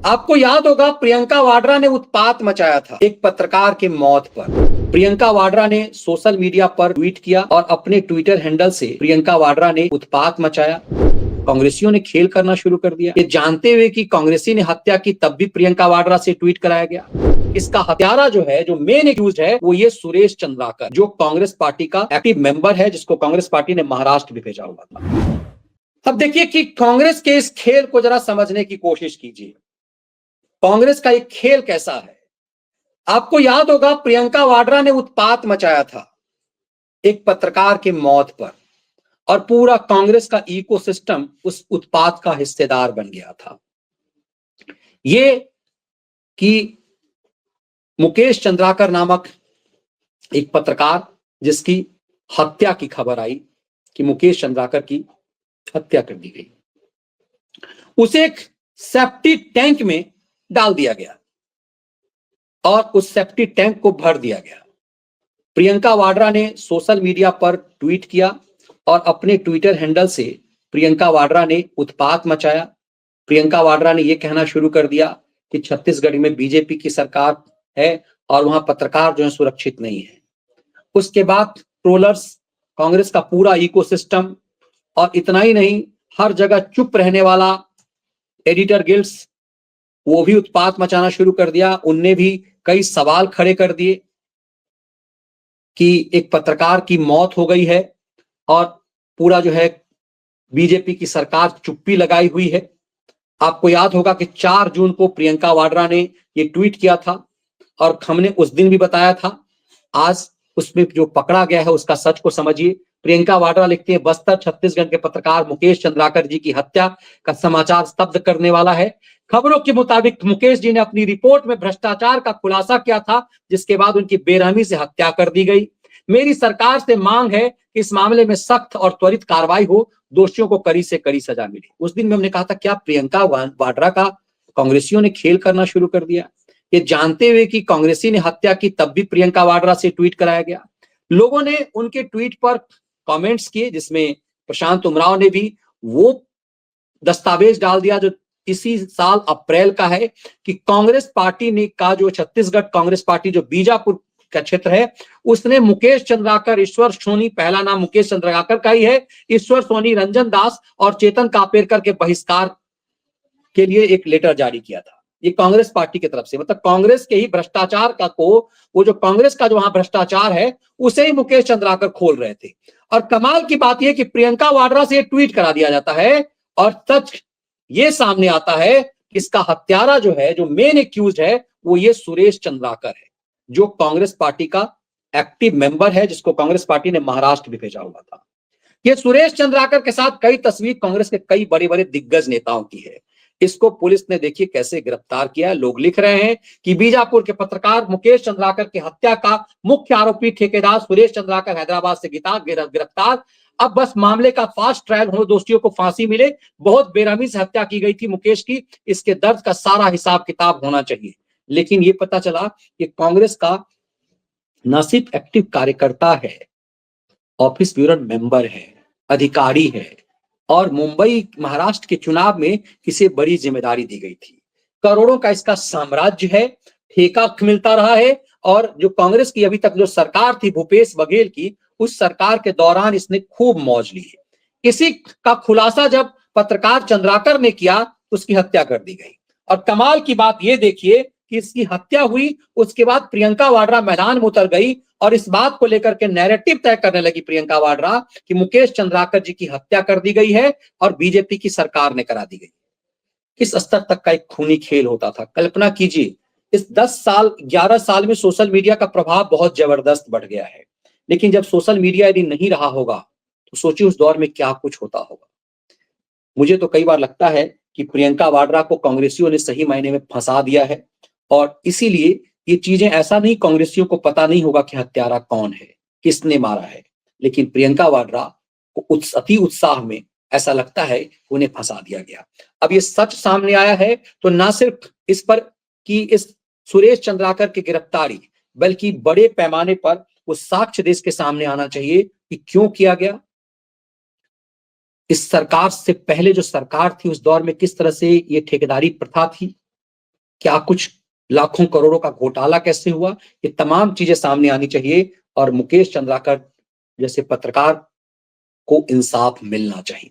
आपको याद होगा प्रियंका वाड्रा ने उत्पात मचाया था एक पत्रकार की मौत पर। प्रियंका वाड्रा ने सोशल मीडिया पर ट्वीट किया और अपने ट्विटर हैंडल से प्रियंका वाड्रा ने उत्पात मचाया। कांग्रेसियों ने खेल करना शुरू कर दिया, ये जानते हुए कि कांग्रेसी ने हत्या की, तब भी प्रियंका वाड्रा से ट्वीट कराया गया। इसका हत्यारा जो है, जो मेन एक्यूज्ड है, वो ये सुरेश चंद्राकर, जो कांग्रेस पार्टी का एक्टिव मेंबर है, जिसको कांग्रेस पार्टी ने महाराष्ट्र भी भेजा हुआ था। अब देखिए कि कांग्रेस के इस खेल को जरा समझने की कोशिश कीजिए। कांग्रेस का एक खेल कैसा है। आपको याद होगा प्रियंका वाड्रा ने उत्पात मचाया था एक पत्रकार की मौत पर, और पूरा कांग्रेस का इकोसिस्टम उस उत्पात का हिस्सेदार बन गया था। ये कि मुकेश चंद्राकर नामक एक पत्रकार, जिसकी हत्या की खबर आई कि मुकेश चंद्राकर की हत्या कर दी गई, उसे एक सेप्टी टैंक में डाल दिया गया और उस सेप्टी टैंक को भर दिया गया। प्रियंका वाड्रा ने सोशल मीडिया पर ट्वीट किया और अपने ट्विटर हैंडल से प्रियंका वाड्रा ने उत्पात मचाया। प्रियंका वाड्रा ने यह कहना शुरू कर दिया कि छत्तीसगढ़ में बीजेपी की सरकार है और वहां पत्रकार जो है सुरक्षित नहीं है। उसके बाद ट्रोलर्स, कांग्रेस का पूरा इकोसिस्टम, और इतना ही नहीं, हर जगह चुप रहने वाला एडिटर गिल्ड्स, वो भी उत्पात मचाना शुरू कर दिया। उनने भी कई सवाल खड़े कर दिए कि एक पत्रकार की मौत हो गई है और पूरा जो है बीजेपी की सरकार चुप्पी लगाई हुई है। आपको याद होगा कि 4 जून को प्रियंका वाड्रा ने ये ट्वीट किया था और हमने उस दिन भी बताया था। आज उसमें जो पकड़ा गया है उसका सच को समझिए। प्रियंका वाड्रा लिखती है, बस्तर छत्तीसगढ़ के पत्रकार मुकेश चंद्राकर जी की हत्या का समाचार स्तब्ध करने वाला है। खबरों के मुताबिक मुकेश जी ने अपनी रिपोर्ट में भ्रष्टाचार का खुलासा किया था, जिसके बाद उनकी बेरहमी से हत्या कर दी गई। मेरी सरकार से मांग है कि इस मामले में सख्त और त्वरित कार्रवाई हो, दोषियों को कड़ी से कड़ी सजा मिले। उस दिन में हमने कहा था, क्या प्रियंका वाड्रा का कांग्रेसियों ने खेल करना शुरू कर दिया, ये जानते हुए कि कांग्रेसी ने हत्या की, तब भी प्रियंका वाड्रा से ट्वीट कराया गया। लोगों ने उनके ट्वीट पर कमेंट्स किए, जिसमें प्रशांत उमराव ने भी वो दस्तावेज डाल दिया जो इसी साल अप्रैल का है कि कांग्रेस पार्टी ने का जो छत्तीसगढ़ कांग्रेस पार्टी जो बीजापुर का क्षेत्र है, उसने मुकेश चंद्राकर, ईश्वर सोनी, पहला नाम मुकेश चंद्राकर का ही है, ईश्वर सोनी, रंजन दास और चेतन कापेरकर के बहिष्कार के लिए एक लेटर जारी किया था। ये कांग्रेस पार्टी की तरफ से, मतलब कांग्रेस के ही भ्रष्टाचार का को, वो जो कांग्रेस का जो वहां भ्रष्टाचार है उसे ही मुकेश चंद्राकर खोल रहे थे। और कमाल की बात यह कि प्रियंका वाड्रा से ट्वीट करा दिया जाता है और सच ये सामने आता है कि इसका हत्यारा जो है, जो मेन एक्यूज्ड है, वो ये सुरेश चंद्राकर है, जो कांग्रेस पार्टी का एक्टिव मेंबर है, जिसको कांग्रेस पार्टी ने महाराष्ट्र भी भेजा हुआ था। ये सुरेश चंद्राकर के साथ कई तस्वीर कांग्रेस के कई बड़े बड़े दिग्गज नेताओं की है। इसको पुलिस ने देखिए कैसे गिरफ्तार किया। लोग लिख रहे हैं कि बीजापुर के पत्रकार मुकेश चंद्राकर की हत्या का मुख्य आरोपी ठेकेदार सुरेश चंद्राकर हैदराबाद से गिरफ्तार। अब बस मामले का फास्ट ट्रायल हो, दोषियों को फांसी मिले। बहुत बेरहमी से हत्या की गई थी मुकेश की, इसके दर्द का सारा हिसाब किताब होना चाहिए। लेकिन ये पता चला कि कांग्रेस का न सिर्फ एक्टिव कार्यकर्ता है, ऑफिस ब्यूरो मेंबर है, अधिकारी है, और मुंबई महाराष्ट्र के चुनाव में इसे बड़ी जिम्मेदारी दी गई थी। करोड़ों का इसका साम्राज्य है, ठेका मिलता रहा है। और जो कांग्रेस की अभी तक जो सरकार थी भूपेश बघेल की, उस सरकार के दौरान इसने खूब मौज ली है। इसी का खुलासा जब पत्रकार चंद्राकर ने किया, उसकी हत्या कर दी गई। और कमाल की बात यह देखिए कि इसकी हत्या हुई, उसके बाद प्रियंका वाड्रा मैदान में उतर गई और इस बात को लेकर के नैरेटिव तय करने लगी प्रियंका वाड्रा कि मुकेश चंद्राकर जी की हत्या कर दी गई है और बीजेपी की सरकार ने करा दी गई। किस स्तर तक का एक खूनी खेल होता था, कल्पना कीजिए। इस 10 साल 11 साल में सोशल मीडिया का प्रभाव बहुत जबरदस्त बढ़ गया है, लेकिन जब सोशल मीडिया यदि नहीं रहा होगा तो सोचिए उस दौर में क्या कुछ होता होगा। मुझे तो कई बार लगता है कि प्रियंका वाड्रा को कांग्रेसियों ने सही मायने में फंसा दिया है, और इसीलिए ये चीजें, ऐसा नहीं कांग्रेसियों को पता नहीं होगा कि हत्यारा कौन है, किसने मारा है, लेकिन प्रियंका वाड्रा को अति उत्साह में ऐसा लगता है उन्हें फंसा दिया गया। अब ये सच सामने आया है तो ना सिर्फ इस पर कि इस सुरेश चंद्राकर की गिरफ्तारी, बल्कि बड़े पैमाने पर वो साक्ष्य देश के सामने आना चाहिए कि क्यों किया गया। इस सरकार से पहले जो सरकार थी उस दौर में किस तरह से ये ठेकेदारी प्रथा थी, क्या कुछ लाखों करोड़ों का घोटाला कैसे हुआ, ये तमाम चीजें सामने आनी चाहिए और मुकेश चंद्राकर जैसे पत्रकार को इंसाफ मिलना चाहिए।